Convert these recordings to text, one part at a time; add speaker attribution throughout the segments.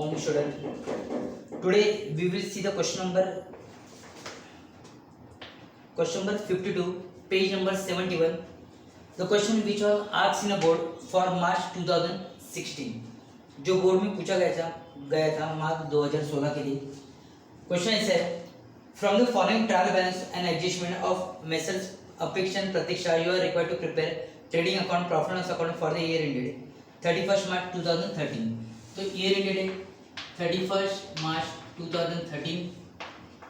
Speaker 1: Morning student. Today we will see the question number 52, page number 71. The question which was asked in a board for March 2016. जो board में पूछा गया था मार्च 2016 के लिए. Question is from the following trial balance and adjustment of Messrs. Apeksha and Pratiksha, you are required to prepare trading account, profit and loss account for the year ended 31st March 2013. तो year ended 31st March 2013,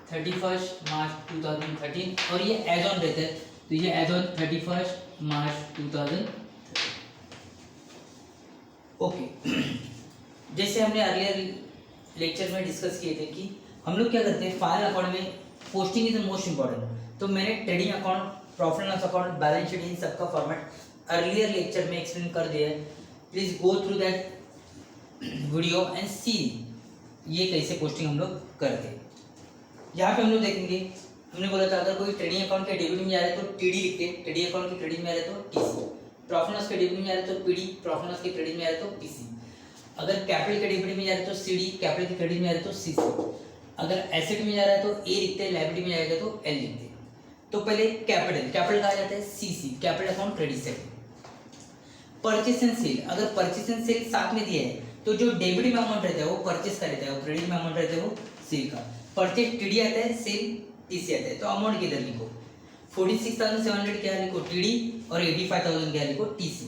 Speaker 1: 31st March 2013 और ये as on रहता है, तो ये as on 31st March 2013. Okay. जैसे हमने earlier lecture में डिस्कस किए थे कि हम लोग क्या करते हैं फाइनल अकाउंट में posting is the most important. तो मैंने trading account, profit and loss account, balance sheet इन सबका फॉर्मेट अर्लियर लेक्चर में एक्सप्लेन कर दिया है. Please go through that video and see ये कैसे पोस्टिंग हम लोग करते हैं. यहाँ पे हम लोग देखेंगे, हमने बोला था अगर कोई ट्रेडिंग अकाउंट के डेबिट में आ रहा है तो टीडी लिखते हैं, ट्रेडिंग अकाउंट के क्रेडिट में आ रहा है तो टीसी, प्रॉफिट लॉस के डेबिट में आ रहा है तो पीडी, प्रॉफिट लॉस के क्रेडिट में आ रहा है तो पीसी, अगर कैपिटल के डेबिट में जा रहा है तो सीडी, कैपिटल के क्रेडिट में आ रहा है तो सीसी, अगर एसेट में जा रहा है तो ए लिखते हैं, लायबिलिटी में जाएगा तो एल लिखते हैं. तो पहले कैपिटल कहा जाता है CC, capital account credit set. Purchase and sale, अगर परचेस एंड सेल साथ में दिया है तो जो डेबिट में अमाउंट रहता है वो परचेस का रहता है और क्रेडिट में अमाउंट रहता है वो सेल का. परचेस टीडी आता है, सेल टीसी आता है. तो अमाउंट किधर लिखो, 46,700 क्या लिखो टीडी और 85,000 क्या लिखो टीसी.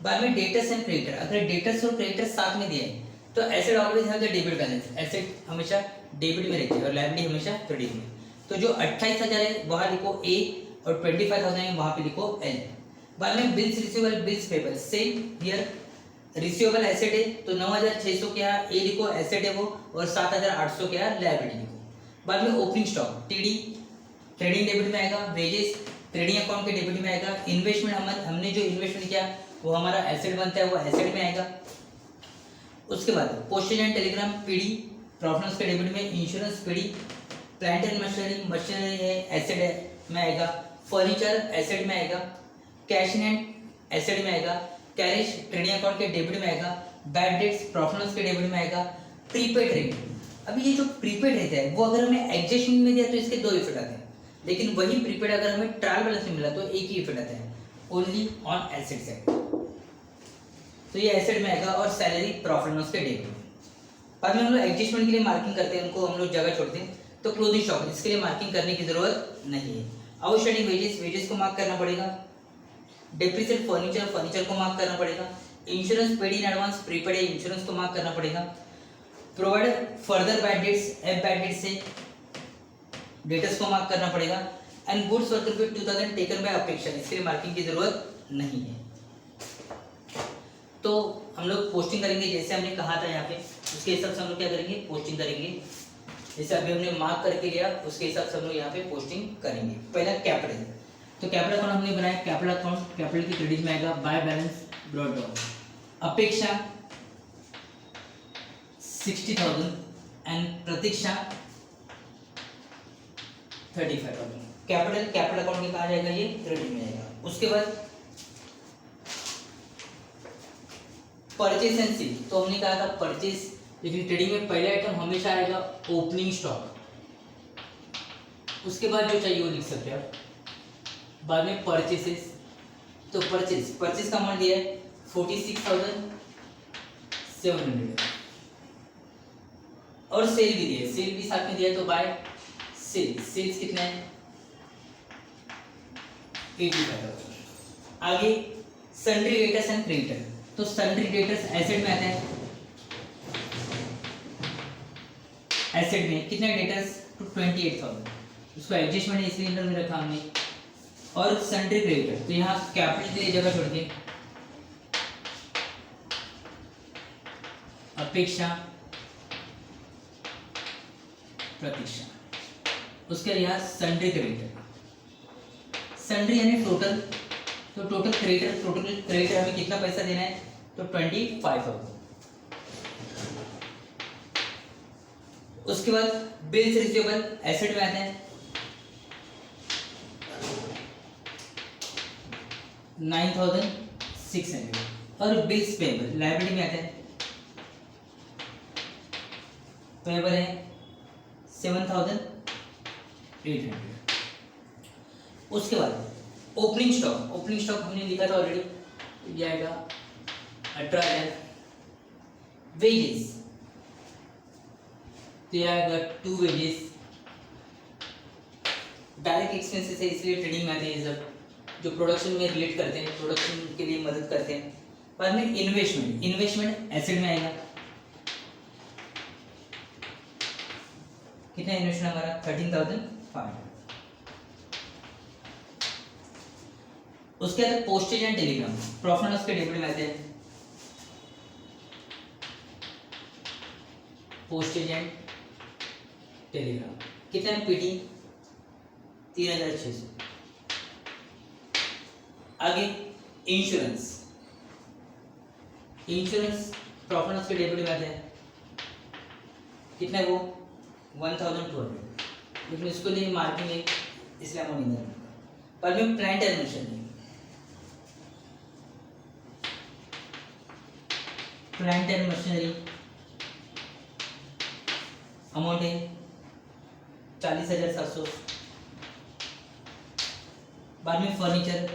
Speaker 1: बाद में डेटर्स एंड क्रेडिटर, अगर डेटर्स और क्रेडिटर साथ में दिए हैं तो asset always have the debit balance, asset हमेशा डेबिट में रहती है और लायबिलिटी हमेशा क्रेडिट में. तो जो 28,000 है वहाँ लिखो ए और 25,000 है वहाँ पे लिखो एल. बाद में bills receivable, bills payable, same here. Receivable asset है तो 9,600 क्या ए लिखो एसेट है वो और 7,800 क्या लायबिलिटी लिखो. बाद में opening stock TD trading debit में आएगा, वेजेस ट्रेडिंग अकाउंट के डेबिट में आएगा, इन्वेस्टमेंट हमने जो इन्वेस्टमेंट किया वो हमारा एसेट बनता है वो एसेट में आएगा. उसके बाद postage and Telegram PD, profit के डेबिट में, insurance PD, plant and machinery है एसेट में आएगा, फर्नीचर एसेट में आएगा, कैश एंड एसेट में आएगा, कैश ट्रेडिंग अकाउंट के डेबिट में आएगा, बैड डेट्स प्रॉफिट के डेबिट में आएगा, प्रीपेड रेट. अभी ये जो प्रीपेड रहता है वो अगर हमें एडजस्टमेंट में दिया तो इसके दो इफेक्ट आते हैं, लेकिन वही प्रीपेड अगर हमें ट्रायल बैलेंस में मिला तो एक ही इफेक्ट आता है, ओनली ऑन एसेट साइड. तो ये एसेट में आएगा और सैलरी प्रॉफिट लॉस के डेबिट में. बाद में हम लोग एडजस्टमेंट के लिए मार्किंग करते हैं, उनको हम लोग जगह छोड़ते हैं. तो क्लोजिंग स्टॉक इसके लिए मार्किंग करने की जरूरत नहीं है. आउटस्टैंडिंग वेजेस, वेजेस को मार्क करना पड़ेगा. डेप्रिसिएट फर्नीचर, फर्नीचर को मार्क करना पड़ेगा. Insurance paid in advance, prepaid है इंश्योरेंस को मार्क करना पड़ेगा. Provide further bad debts, F bad debts से डेटर्स को मार्क करना पड़ेगा. And goods worth rupees 2,000 taken by अपेक्षा, इसके लिए मार्किंग की जरूरत नहीं है. तो हम लोग पोस्टिंग करेंगे जैसे हमने कहा था यहाँ पे, उसके हिसाब से हम लोग क्या करेंगे पोस्टिंग करेंगे. जैसे अभी हमने मार्क करके लिया उसके हिसाब से हम लोग यहाँ पे पोस्टिंग करेंगे. पहला कैपिटल, तो कैपिटल अकाउंट हमने बनाया, कैपिटल अकाउंट कैपिटल की क्रेडिट में आएगा, बाय बैलेंस ब्रॉट डाउन. अपेक्षा 60,000 एंड प्रतीक्षा 35,000. कैपिटल अकाउंट में कहा जाएगा ये क्रेडिट में आएगा. उसके बाद परचेस एंड सेल, तो हमने कहा था परचेस, लेकिन ट्रेडिंग में पहला आइटम हमेशा आएगा ओपनिंग स्टॉक. उसके बाद जो चाहिए वो लिख सकते हैं आप. बाद में परचेसेस, तो परचेस का अमाउंट दिया है 46,700 और सेल भी दिया है, सेल भी साथ में दिया है. तो बाय सेल्स कितना है 85,000. आगे सन्ड्री डेटर्स एंड क्रेडिटर, तो सन्ड्री डेटर्स एसेट में आता है. एसेट में कितना डेटर्स तो 28,000, उसको एडजस्टमेंट इसलिए इंटर में रखा हमने. और सन्ड्री क्रेडिटर, तो यहाँ कैपिटल के लिए जगह छोड़ के अपेक्षा प्रतीक्षा, उसके यहाँ सन्ड्री क्रेडिटर. सन्ड्री यानी टोटल, तो टोटल क्रेडिटर हमें कितना पैसा देना है तो 25,000. उसके बाद बिल्स रिसीवेबल एसेट में आते हैं 9,600 और बिल्स पेबल लायबिलिटी में आते हैं पेबल है 7,800। उसके बाद ओपनिंग स्टॉक हमने लिखा था ऑलरेडी, ये आएगा 18,000। वेजेस तो ये आएगा 2 वेजेस। डायरेक्ट एक्सपेंसेस है इसलिए ट्रेडिंग में आते हैं सब, जो प्रोडक्शन में रिलेट करते हैं, प्रोडक्शन के लिए मदद करते हैं। बाद में इन्वेस्टमेंट एसेट में आएगा। कितना इन्वेस्टमेंट हमारा 13,500। उसके बाद postage and Telegram, profit loss के टेबल में आते हैं। पोस्टेज एंड टेलीग्राम कितना है, पीटी 3,600। आगे इंश्योरेंस प्रॉफिट लॉस के टेबल में आते हैं। कितना है वो 1,200, लेकिन इसको लिए मार्किंग है इसलिए हम नहीं देंगे। बाद में प्लांट एंड मशीनरी, अमाउंट है 40,700। बाद में फर्नीचर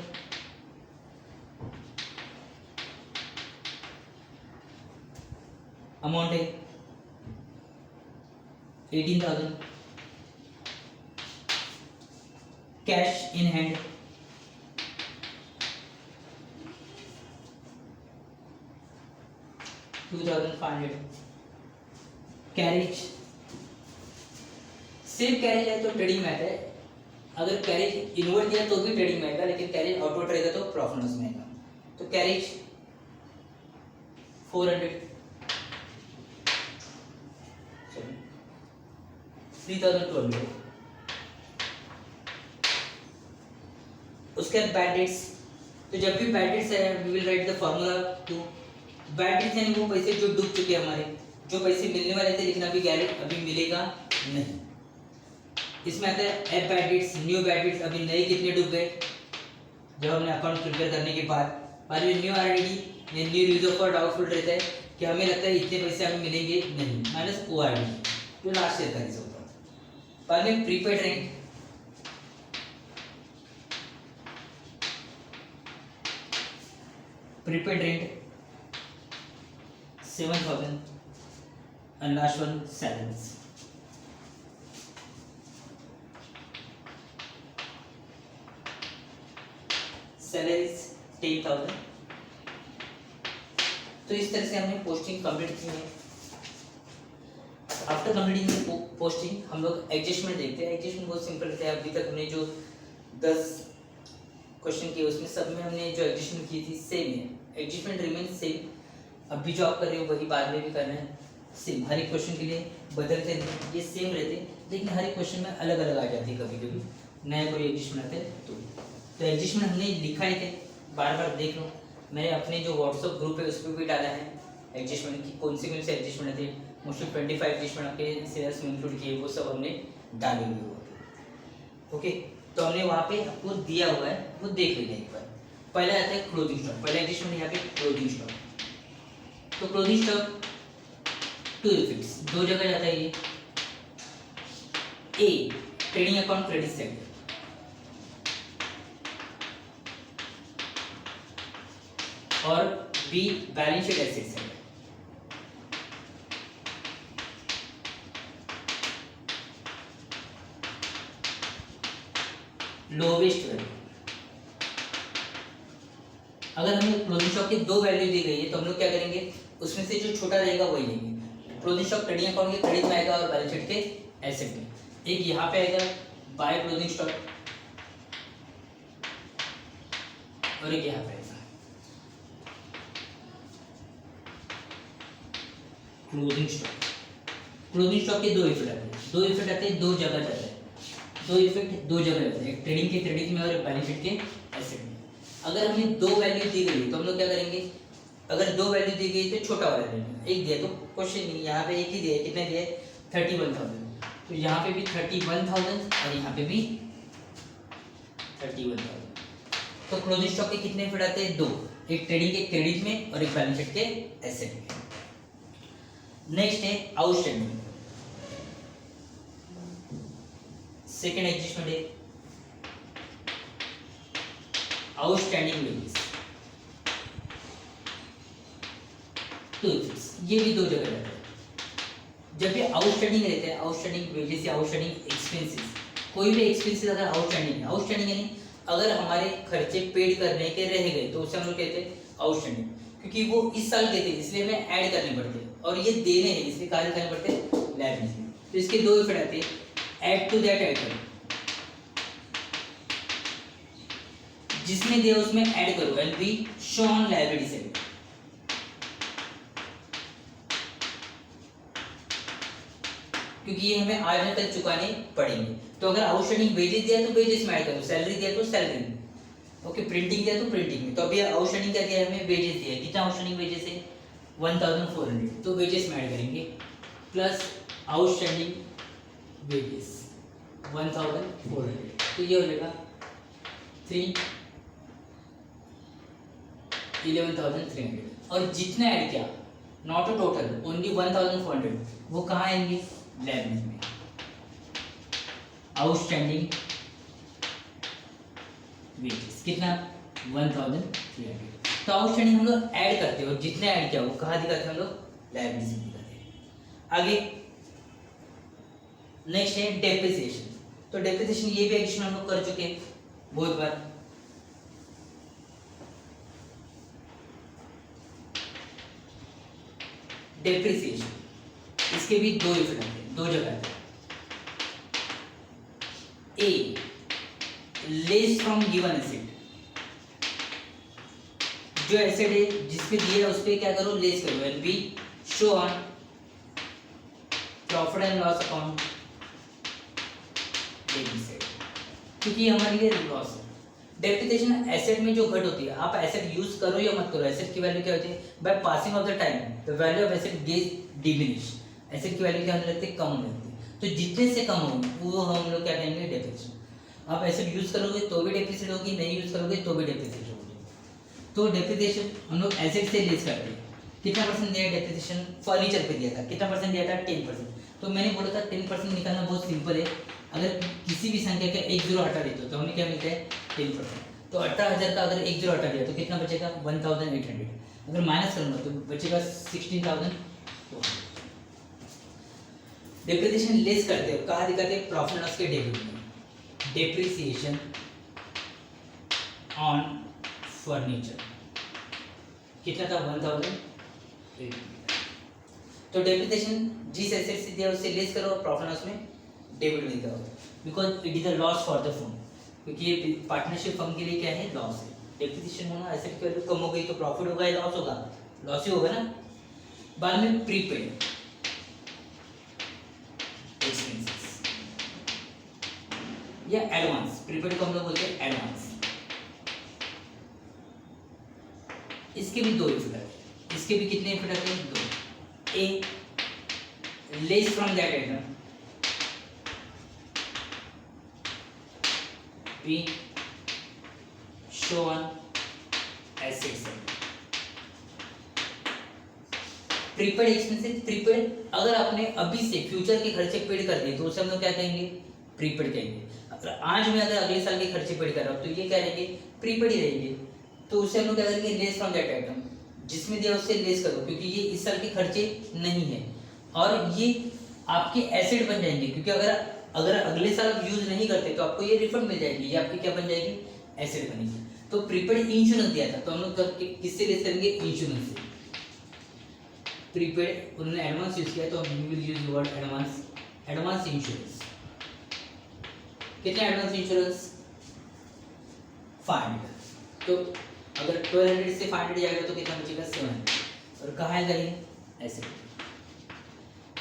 Speaker 1: अमाउंट है 18,000। Cash in hand 2,500। कैरेज, सिर्फ कैरेज है तो ट्रेडिंग में आता है। अगर कैरेज इनवर्ड दिया तो भी ट्रेडिंग में आएगा, लेकिन कैरेज आउटवर्ड रहेगा तो प्रॉफिट लॉस में आएगा। तो कैरेज 400, 3,200। उसके बाद बैड डेट्स, तो जब भी बैड डेट्स है we will write the formula to bad debts, यानी वो पैसे जो डूब चुके हैं हमारे, जो पैसे मिलने वाले थे लेकिन अभी मिलेगा नहीं। इसमें आता है F bad debts, new bad debts, अभी नए कितने डूब गए जब हमने अकाउंट प्रिपेयर करने के बाद। बाद में न्यू आरडीडी या न्यू यूजर फॉर डाउटफुल रहता है कि हमें लगता है इतने पैसे हमें मिलेंगे नहीं, माइनस ओआरडी जो लास्ट ईयर का रिजल्ट होता है। बाद में prepaid rent, prepaid rent 7,000 and last one salaries। Salaries 10,000। तो इस तरह से हमने पोस्टिंग कंप्लीट की है। आफ्टर कंप्लीटिंग पोस्टिंग हम लोग एडजस्टमेंट देखते हैं। एडजस्टमेंट बहुत सिंपल रहता है। अभी तक हमने जो 10 क्वेश्चन किए उसमें सब में हमने जो एडजस्टमेंट की थी सेम है, एडजस्टमेंट रिमेन सेम। अब भी जो आप कर रहे हो वही बाद में भी करना है सेम। हर एक क्वेश्चन के लिए बदलते नहीं, ये सेम रहते हैं, लेकिन हर एक क्वेश्चन में अलग अलग आ जाती है, कभी कभी नया कोई एडजस्टमेंट आता है तो एडजस्टमेंट हमने लिखा ही थे, बार बार देख लो। मैंने अपने जो व्हाट्सअप ग्रुप है उस पर भी डाला है एडजस्टमेंट की, कौन से एडजस्टमेंट थे। मोस्टली 25 एडजस्टमेंट आपके सिलेबस में इंक्लूड किए, वो सब हमने डाले हुए होते। ओके, तो हमने वहाँ पे आपको दिया हुआ है, वो देख लीजिए एक बार। पहला आता है क्लोजिंग स्टॉक, पहला एडजस्टमेंट यहाँ पे क्लोजिंग स्टॉक। तो क्लोजिंग स्टॉक 2 इफेक्ट्स, 2 जगह जाता है ये। ए ट्रेडिंग अकाउंट क्रेडिट साइड, और be balance sheet asset side. Lowest value, अगर हमें क्लोजिंग स्टॉक की 2 वैल्यू दी गई है तो हम लोग क्या करेंगे, उसमें से जो छोटा रहेगा वही लेंगे। क्लोजिंग स्टॉक ट्रेडिंग अकाउंट के क्रेडिट में आएगा और बैलेंस शीट के एसेट में। एक यहाँ पे आएगा बाय क्लोजिंग स्टॉक और एक यहाँ पे आएगा क्लोजिंग स्टॉक। क्लोजिंग स्टॉक के 2 इफेक्ट आते हैं, 2 इफेक्ट आते हैं, 2 जगह जाते हैं। 2 इफेक्ट 2 जगह जाते हैं, एक ट्रेडिंग के क्रेडिट में और बैलेंस शीट के एसेट में। अगर हमें 2 वैल्यू दी गई तो हम लोग क्या करेंगे, अगर 2 वैल्यू दी गई तो छोटा वाला लेंगे। एक दिया तो क्वेश्चन नहीं, यहाँ पे एक ही दिया है, कितना दिया है 31,000, तो यहाँ पे भी 31,000 और यहाँ पे भी 31,000। तो क्लोजिंग स्टॉक के कितने इफेक्ट आते हैं, 2, एक ट्रेडिंग के क्रेडिट में और एक बैलेंस शीट के एसेट में। नेक्स्ट है outstanding. Second execution day, outstanding wages, two effects, ये भी दो जगह रहता है। जब भी आउटस्टैंडिंग रहता है, आउटस्टैंडिंग वेजेस या आउटस्टैंडिंग एक्सपेंसेस, कोई भी एक्सपेंसेस अगर आउटस्टैंडिंग है, आउटस्टैंडिंग यानी अगर हमारे खर्चे पेड करने के रह गए तो उसे हम लोग कहते हैं आउटस्टैंडिंग, क्योंकि वो इस साल के थे इसलिए हमें ऐड करने पड़ते हैं, और ये देने हैं इसलिए कार्य करने पड़ते हैं लायबिलिटी। तो इसके दो इफेक्ट आते हैं, ऐड टू दैट आइटम, जिसमें दिया उसमें ऐड करो, and B show on liability side. क्योंकि ये हमें आज या कल चुकाने पड़ेंगे। तो अगर आउटस्टैंडिंग वेजेस दिया तो वेजेस में ऐड करो, सैलरी दिया तो सैलरी में, ओके, प्रिंटिंग दिया तो प्रिंटिंग में। तो अभी आउटस्टैंडिंग क्या दिया है हमें, वेजेस दिया है। कितना आउटस्टैंडिंग वेजेस है, 1400, तो वेजेस में ऐड करेंगे, प्लस आउटस्टैंडिंग वेजेस 1400, तो ये हो जाएगा 11,300। और जितना ऐड किया, नॉट अ टोटल, ओनली 1400, वो कहाँ आएंगे, लायबिलिटी में, आउटस्टैंडिंग वेजेस कितना 1300। तो आउटस्टैंडिंग हम लोग ऐड करते हैं, और जितने ऐड किया वो कहाँ दिखाते हैं हम लोग, लायबिलिटी में दिखाते हैं। आगे नेक्स्ट है डेप्रिसिएशन। तो डेप्रिसिएशन ये भी एडिशन हम लोग कर चुके हैं बहुत बार। डेप्रिसिएशन, इसके भी दो इफेक्ट आते हैं, दो जगह आते हैं। A, less from given asset, जो एसेट है जिसपे दिया है उस पे क्या करो, लेस करो, and B show on profit and loss account, क्योंकि हमारे लिए लॉस है। डेप्रिसिएशन एसेट में जो घट होती है, आप एसेट यूज करो या मत करो, एसेट की वैल्यू क्या होती है, by passing of the time the value of asset gauge diminish, asset की वैल्यू क्या होने लगती है, कम होने लगती है। तो जितने से कम होगी वो हम लोग क्या कहेंगे, डेप्रिसिएशन। आप एसेट यूज करोगे तो भी डेप्रिसिएट होगी, नहीं यूज करोगे तो भी डेप्रिसिएट होगी। तो डेप्रिसिएशन हम लोग एसेट से लेस करते हैं। कितना परसेंट दिया डेप्रिसिएशन, फर्नीचर पे दिया था, कितना परसेंट दिया था, 10%। तो मैंने बोला था 10% निकालना बहुत सिंपल है, अगर किसी भी संख्या का एक जीरो हटा देते हो तो हमें क्या मिलता है, 10%। तो 18,000 का अगर एक जीरो हटा दिया तो कितना बचेगा, 1,800। अगर माइनस करूंगा तो बचेगा 16,000। डेप्रिसिएशन लेस करते हो, कहाँ दिखाते हैं, प्रॉफिट एंड लॉस के डेबिट में, डेप्रिसिएशन ऑन फर्नीचर कितना था, 1,008। तो डेप्रिसिएशन जिस एसेट से दिया उससे लेस करो, और प्रॉफिट एंड लॉस में डेबिट में दिया होगा, because it is a loss for the firm, क्योंकि ये पार्टनरशिप फर्म के लिए क्या है, लॉस है। डेप्रिसिएशन होना, एसेट की वैल्यू कम हो गई तो प्रॉफिट होगा या लॉस होगा, लॉस ही होगा ना। बाद में प्रीपेड एक्सपेंसेस या एडवांस, प्रीपेड को हम लोग बोलते हैं एडवांस। इसके भी दो इफेक्ट आते हैं, इसके भी कितने इफेक्ट आते हैं, दो। A, less from that item, B show on asset side. Prepaid expenses, prepaid अगर आपने अभी से फ्यूचर के खर्चे पेड कर दिए तो उसे हम लोग क्या कहेंगे, प्रीपेड कहेंगे। अगर आज में अगर अगले साल के खर्चे पेड कर रहा हूं तो ये क्या रहेंगे, प्रीपेड ही रहेंगे। तो उसे हम लोग क्या करेंगे, लेस फ्रॉम दैट आइटम, जिसमें दिया उससे लेस करो, क्योंकि ये इस साल के खर्चे नहीं है और ये आपके एसेट बन जाएंगे, क्योंकि अगर अगले साल आप यूज नहीं करते तो आपको ये रिफंड मिल जाएगी, ये आपकी क्या बन जाएगी, एसेट बनेगी। तो प्रीपेड इंश्योरेंस दिया था तो हम लोग किससे लेस करेंगे, इंश्योरेंस से। प्रीपेड उन्होंने एडवांस यूज किया तो हम will use word advance, advance insurance. कितना एडवांस इंश्योरेंस, 500। तो अगर 1200 से 500 जाएगा तो कितना बचेगा, 700। और कहाँ आएगा ये, asset,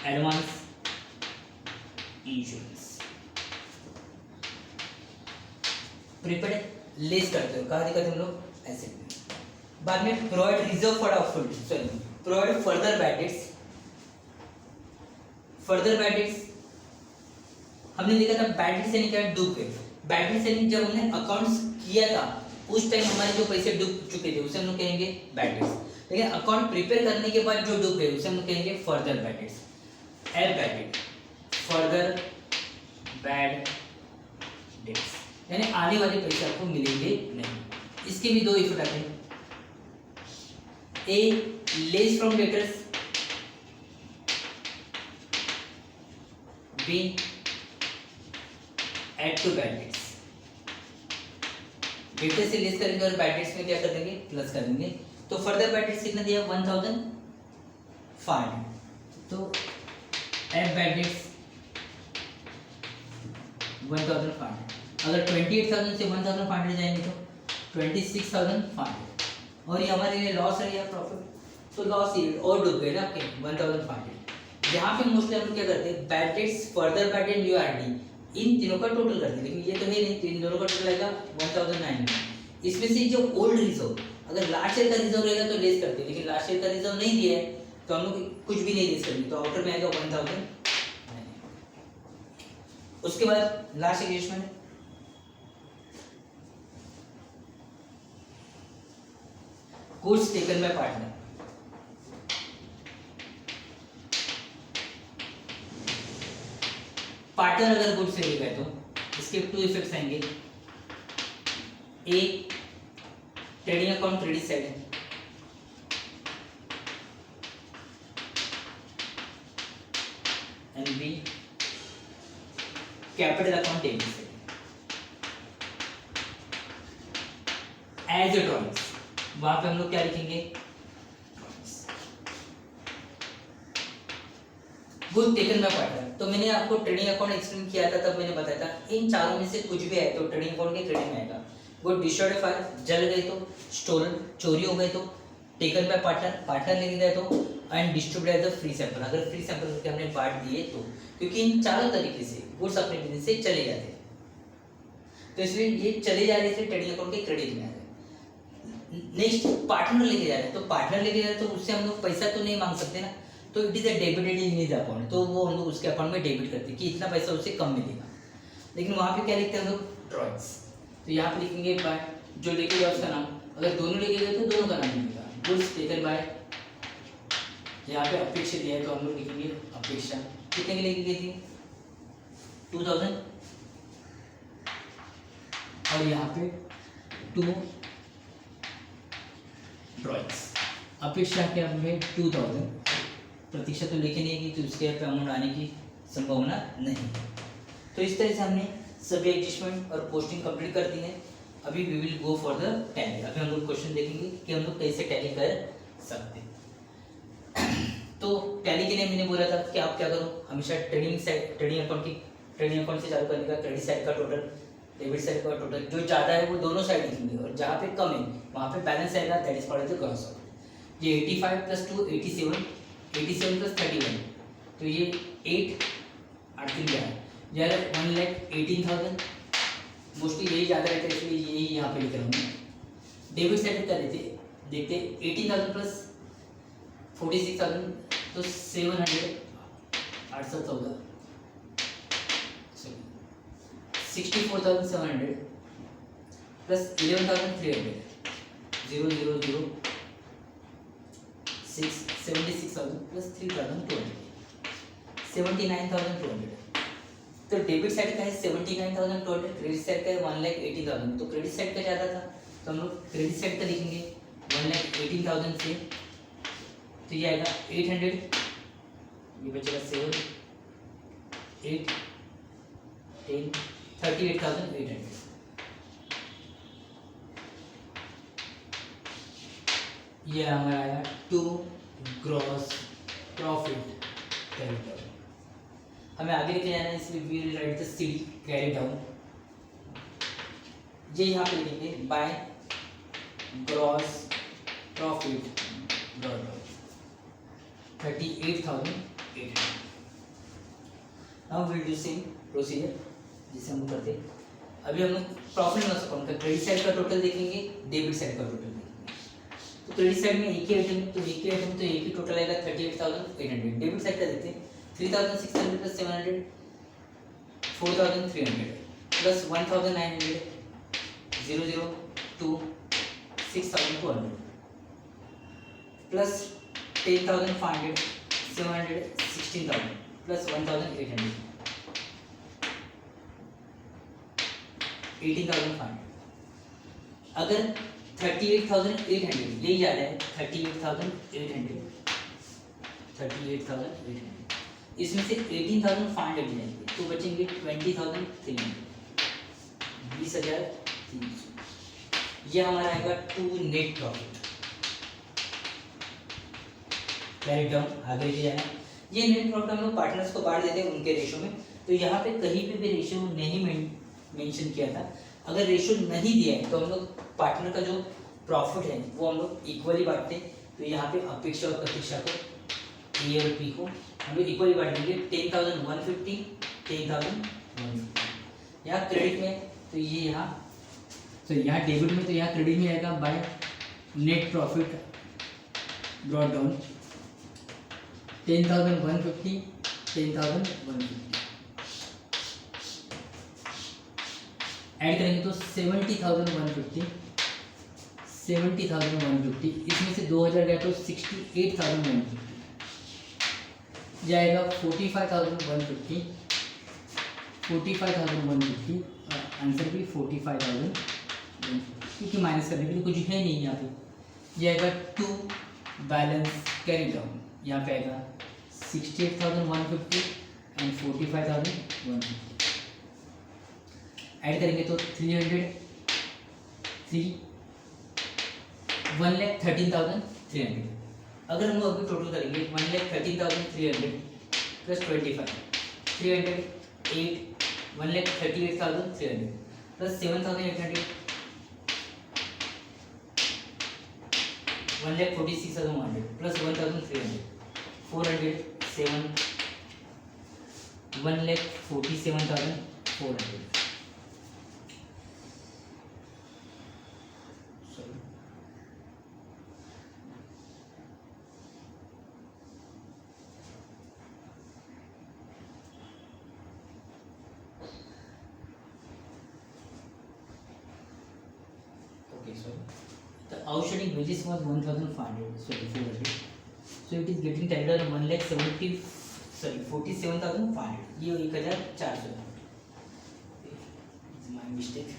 Speaker 1: advance insurance. Prepaid less करते हो, कहाँ दिखाते हम लोग, एसेट में। बाद में provide reserve for आउटफुट, sorry provide further bad debts. Further bad debts हमने देखा था, बैड डेट्स यानी क्या, डूब गए। बैड डेट्स यानी जब हमने अकाउंट्स किया था उस टाइम हमारे जो पैसे डूब चुके थे उसे हम लोग कहेंगे बैड डेट्स। लेकिन अकाउंट प्रिपेयर करने के बाद जो डूब गए उसे हम लोग कहेंगे further bad debts. L bad debt, further bad debts, यानी आने वाले पैसे आपको मिलेंगे नहीं। इसके भी दो इफेक्ट आते हैं, A less from debtors, B add to bad debts. Debtors से लेस करेंगे और बैड डेट्स में क्या कर देंगे, प्लस कर देंगे। तो फर्दर बैड डेट्स कितना दिया, 1500, तो एड बैड डेट्स 1500। अगर 28,000 से 1500 जाएंगे तो 26,500, और ये हमारे लिए लॉस है या प्रॉफिट, तो लॉस ही और डूब गए ना आपके 1500। यहाँ पे मोस्टली हम लोग क्या करते हैं, bad debts, further bad debt, new RD, इन तीनों का टोटल करते हैं, लेकिन ये तो है नहीं, तो इन दोनों का टोटल आएगा 1900। इसमें से जो ओल्ड रिजर्व, अगर लास्ट ईयर का रिजर्व रहेगा तो लेस करते हैं, लेकिन लास्ट ईयर का रिजर्व नहीं दिया है तो हम लोग कुछ भी नहीं लेस करेंगे, तो आउटर में आएगा 1000। उसके बाद last adjustment, goods taken by partner. Partner अगर गुड्स ले गए तो इसके टू इफेक्ट्स आएंगे, A trading account credit side है, and B capital account debit side. As a drawings वहां पे हम लोग क्या लिखेंगे, गुड टेकन बाय पार्टनर। तो मैंने आपको ट्रेडिंग अकाउंट एक्सप्लेन किया था, तब मैंने बताया था इन चारों में से कुछ भी आए तो ट्रेडिंग अकाउंट के क्रेडिट में आएगा। गुड डिस्ट्रॉयड फायर, जल गए तो, स्टोलन चोरी हो गए तो, टेकन बाय पार्टनर पार्टनर लेके गए तो, and distributed as a free sample, अगर फ्री सैंपल करके हमने बांट दिए तो, क्योंकि इन चारों तरीके से गुड्स अपने बिजनेस से चले जाते हैं, तो इसलिए ये चले जा रहे थे ट्रेडिंग अकाउंट के क्रेडिट में आ रहे। नेक्स्ट पार्टनर लेके जा रहे हैं, तो पार्टनर लेके जा रहे हैं तो उससे हम लोग पैसा तो नहीं मांग सकते ना, तो it is a debited in his account, तो वो हम लोग उसके अकाउंट में डेबिट करते हैं कि इतना पैसा उससे कम मिलेगा। लेकिन वहाँ पे क्या लिखते हैं हम लोग, ड्रॉइंग्स, तो यहाँ पे लिखेंगे बाय, जो लेके गया उसका नाम, अगर दोनों लेके गए तो दोनों का नाम लिखेगा, गुड्स टेकन बाय, यहाँ पे अपेक्षा दिया है तो हम लोग लिखेंगे अपेक्षा, कितने की लेके गई थी 2000, और यहाँ पे 2 ड्रॉइंग्स, अपेक्षा के हमें 2000, प्रतीक्षा तो लेके नहीं गई तो उसके पे अमाउंट आने की संभावना नहीं। तो इस तरह से हमने सभी एडजस्टमेंट और पोस्टिंग कंप्लीट कर दी है। अभी we will go for the tally. अभी हम लोग क्वेश्चन देखेंगे कि हम लोग कैसे टैली कर सकते हैं। तो टैली के लिए मैंने बोला था कि आप क्या करो, हमेशा ट्रेडिंग अकाउंट से चालू करने का, क्रेडिट साइड का टोटल, डेबिट साइड का टोटल, जो ज़्यादा है वो दोनों साइड लिखेंगे, और जहाँ पे कम है वहाँ पे बैलेंस आएगा, that is called the gross out. ये 85 + 2 87, 87 + 31, तो ये 8 8 3 11, 1,18,000, मोस्टली यही ज़्यादा रहता है इसलिए यही यहाँ पे लिख रहा हूँ मैं। डेबिट साइड का देखते 18,000 + 46,000, तो 700, 814, 64,700 + 11,300, 0 0 0 6, 76,000 + 3,200, 79,200। तो डेबिट साइड का है 79,200, क्रेडिट साइड का है 1,18,000, तो क्रेडिट साइड का ज़्यादा था तो हम लोग क्रेडिट साइड का लिखेंगे 1,18,000 से, तो ये आएगा 800, ये बचेगा 7, 8, 10, 38,800। ये हमारा आया 2 ग्रॉस प्रॉफिट कैरी डाउन। हमें आगे लेके जाना है, इसलिए we will write the CD carry down. ये यहाँ पे लिखेंगे by gross profit dot 38,800। Now will do same procedure जिसे हम करते हैं। अभी हम लोग प्रॉफिट लॉस अकाउंट का क्रेडिट साइड का टोटल देखेंगे, डेबिट साइड का टोटल देखेंगे। तो क्रेडिट साइड में एक ही आइटम, तो एक ही आइटम, तो एक ही टोटल आएगा 38,800। डेबिट साइड का देते हैं 3,600 + 700, 4,300 + 1,900, 0 0 2, 6,200 + 10,500, 700, 16,000 + 1,800 18,500। अगर 38,800 यही ज़्यादा है, 38,800 इसमें से 18,500 जाएंगे तो बचेंगे 20,300, 20,300। यह हमारा आएगा to net profit. Write down आगे ले जाए। ये नेट प्रॉफिट हम लोग पार्टनर्स को बांट देते हैं उनके रेशो में। तो यहाँ पे कहीं पे भी रेशो नहीं मेंशन किया था। अगर रेशो नहीं दिया है तो हम लोग पार्टनर का जो प्रॉफिट है वो हम लोग इक्वली बांटते हैं। तो यहाँ पे अपेक्षा और प्रतीक्षा को, ए और पी को हम लोग इक्वली बांट देंगे। 10,150, 10,150। यहाँ क्रेडिट में तो ये यहाँ डेबिट में, तो यहाँ क्रेडिट में आएगा by net profit brought down 10,150, 10,150 add करेंगे तो 70,150, 70,150। इसमें से 2,000 गया तो 68,150 जाएगा। 45,150, 45,150 आंसर भी 45,150 क्योंकि माइनस करने के लिए कुछ है नहीं यहाँ पे। जाएगा टू बैलेंस कैरी डाउन, यहाँ पे आएगा 68,150 एंड 45,150 ऐड करेंगे तो 1,13,300। अगर हम लोग अभी टोटल करेंगे 1,13,300 plus 25 308, 1,38,300 plus 7,800 1,46,100 plus 1,300 400 7 1,47,400। So the outstanding wages was 1,500, sorry 400. So it is getting tied on 47,500. ये 1,400. It's my mistake.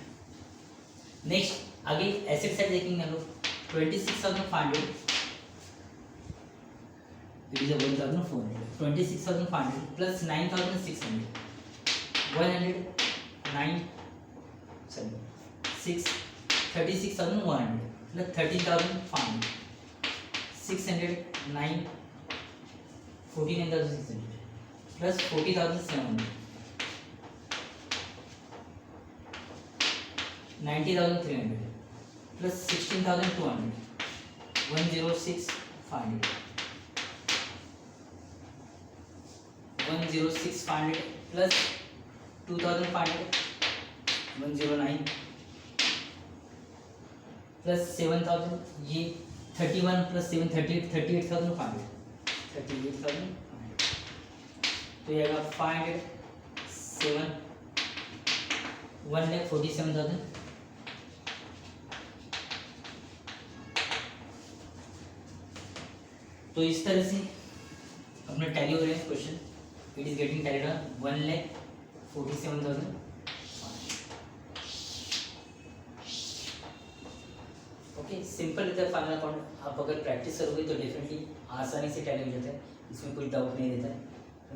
Speaker 1: Next आगे एसेट साइड देखेंगे हम लोग 26,500. It is a 1,400. 26,500 plus 9,600. 36,100 plus 13,500, 600, 9, 49,600 plus 40,700, 90,300 plus 16,200, 106,500, 106,500 plus 2,500, 109 plus 7,000, ये 31 plus 7 38,500, 38,500 तो ये आएगा 500 7 1,47,000। तो इस तरह से अपना टैली हो रहा है question. It is getting tallied on 1,47,000। Okay, simple रहता है फाइनल अकाउंट। आप अगर प्रैक्टिस करोगे तो डेफिनेटली आसानी से टैली हो जाता है, इसमें कोई डाउट नहीं रहता है।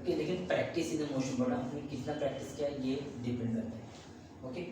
Speaker 1: ओके, लेकिन practice is the most important. आपने कितना प्रैक्टिस किया ये डिपेंड करता है। ओके।